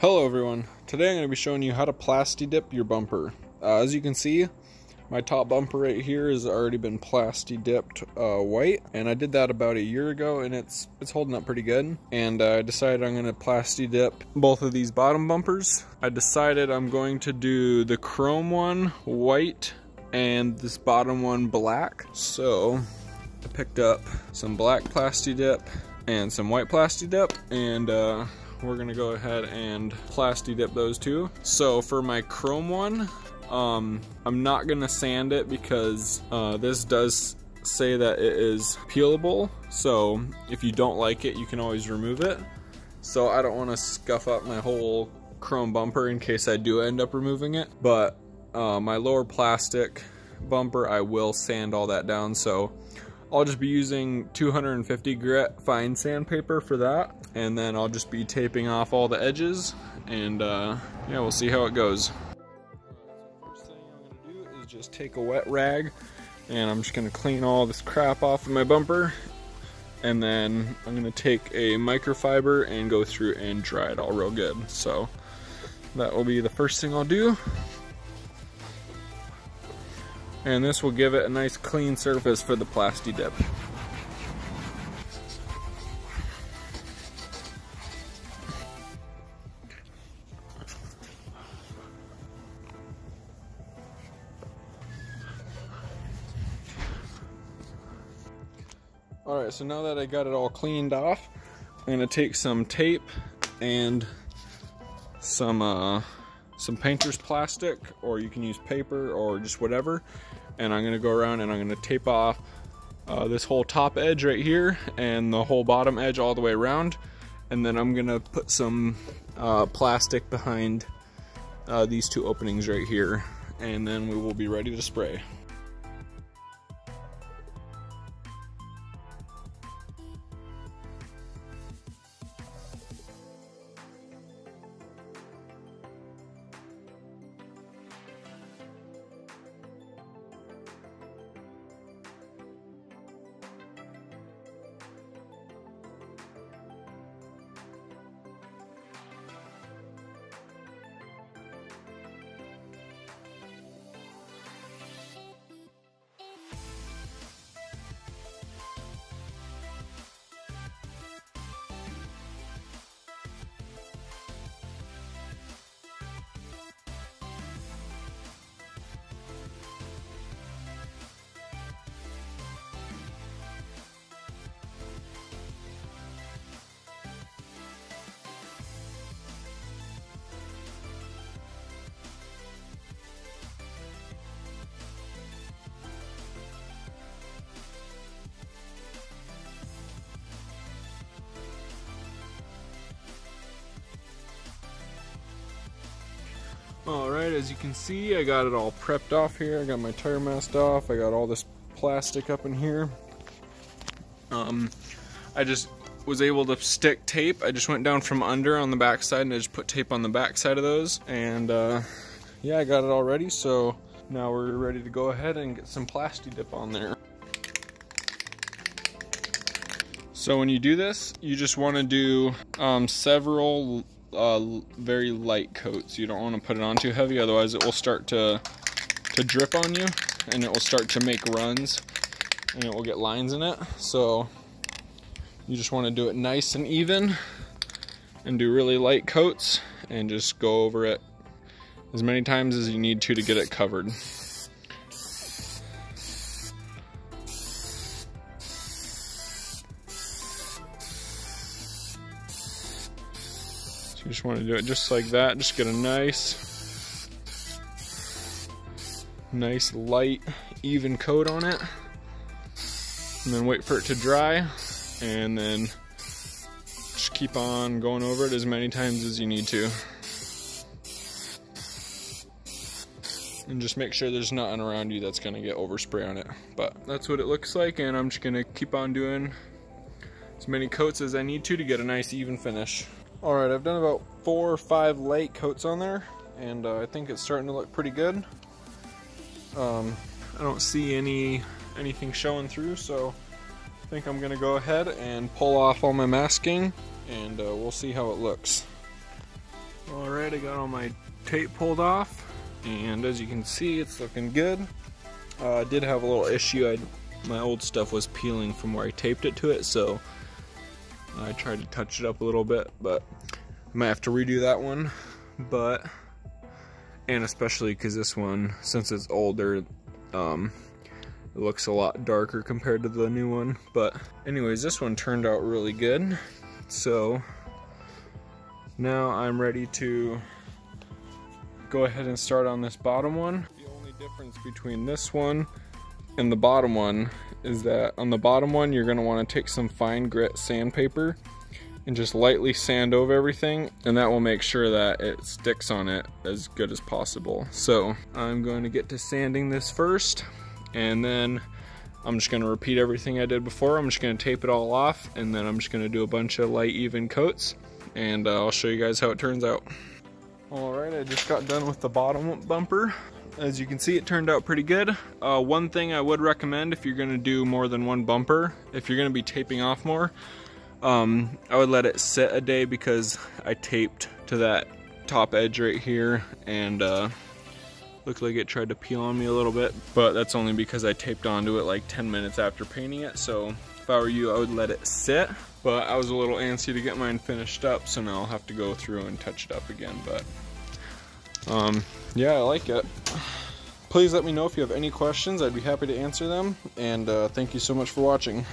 Hello everyone, today I'm going to be showing you how to Plasti Dip your bumper. As you can see, my top bumper right here has already been Plasti Dipped white, and I did that about a year ago and it's holding up pretty good. And I decided I'm going to Plasti Dip both of these bottom bumpers. I decided I'm going to do the chrome one white and this bottom one black. So I picked up some black Plasti Dip and some white Plasti Dip, and we're gonna go ahead and Plasti Dip those two. So for my chrome one, I'm not gonna sand it because this does say that it is peelable. So if you don't like it, you can always remove it. So I don't want to scuff up my whole chrome bumper in case I do end up removing it. But my lower plastic bumper, I will sand all that down. So I'll just be using 250 grit fine sandpaper for that, and then I'll just be taping off all the edges, and yeah, we'll see how it goes. First thing I'm going to do is just take a wet rag, and I'm just going to clean all this crap off of my bumper, and then I'm going to take a microfiber and go through and dry it all real good. So that will be the first thing I'll do. And this will give it a nice clean surface for the Plasti Dip. Alright, so now that I got it all cleaned off, I'm going to take some tape and some painter's plastic, or you can use paper or just whatever, and I'm going to go around and I'm going to tape off this whole top edge right here and the whole bottom edge all the way around, and then I'm going to put some plastic behind these two openings right here, and then we will be ready to spray. Alright, as you can see, I got it all prepped off here. I got my tire masked off. I got all this plastic up in here. I just was able to stick tape. I just went down from under on the back side and I just put tape on the back side of those. And yeah, I got it all ready. So now we're ready to go ahead and get some Plasti Dip on there. So when you do this, you just want to do several very light coats. You don't want to put it on too heavy, otherwise it will start to drip on you and it will start to make runs and it will get lines in it. So you just want to do it nice and even and do really light coats and just go over it as many times as you need to get it covered. You just want to do it just like that. Just get a nice light even coat on it, and then wait for it to dry, and then just keep on going over it as many times as you need to, and just make sure there's nothing around you that's going to get overspray on it. But that's what it looks like, and I'm just going to keep on doing as many coats as I need to get a nice even finish. Alright, I've done about 4 or 5 light coats on there, and I think it's starting to look pretty good. I don't see anything showing through, so I think I'm going to go ahead and pull off all my masking, and we'll see how it looks. Alright, I got all my tape pulled off, and as you can see, it's looking good. I did have a little issue. My old stuff was peeling from where I taped it to it, so I tried to touch it up a little bit, but I might have to redo that one. And especially because this one, since it's older, it looks a lot darker compared to the new one. But anyways, this one turned out really good. So now I'm ready to go ahead and start on this bottom one. The only difference between this one and the bottom one is that on the bottom one, you're going to want to take some fine grit sandpaper and just lightly sand over everything, and that will make sure that it sticks on it as good as possible. So I'm going to get to sanding this first, and then I'm just going to repeat everything I did before. I'm just going to tape it all off, and then I'm just going to do a bunch of light even coats, and I'll show you guys how it turns out. Alright, I just got done with the bottom bumper. As you can see, it turned out pretty good. One thing I would recommend if you're going to do more than one bumper, if you're going to be taping off more, I would let it sit a day, because I taped to that top edge right here, and looked like it tried to peel on me a little bit, but that's only because I taped onto it like 10 minutes after painting it. So if I were you, I would let it sit, but I was a little antsy to get mine finished up, so now I'll have to go through and touch it up again. But yeah, I like it. Please let me know if you have any questions. I'd be happy to answer them, and thank you so much for watching.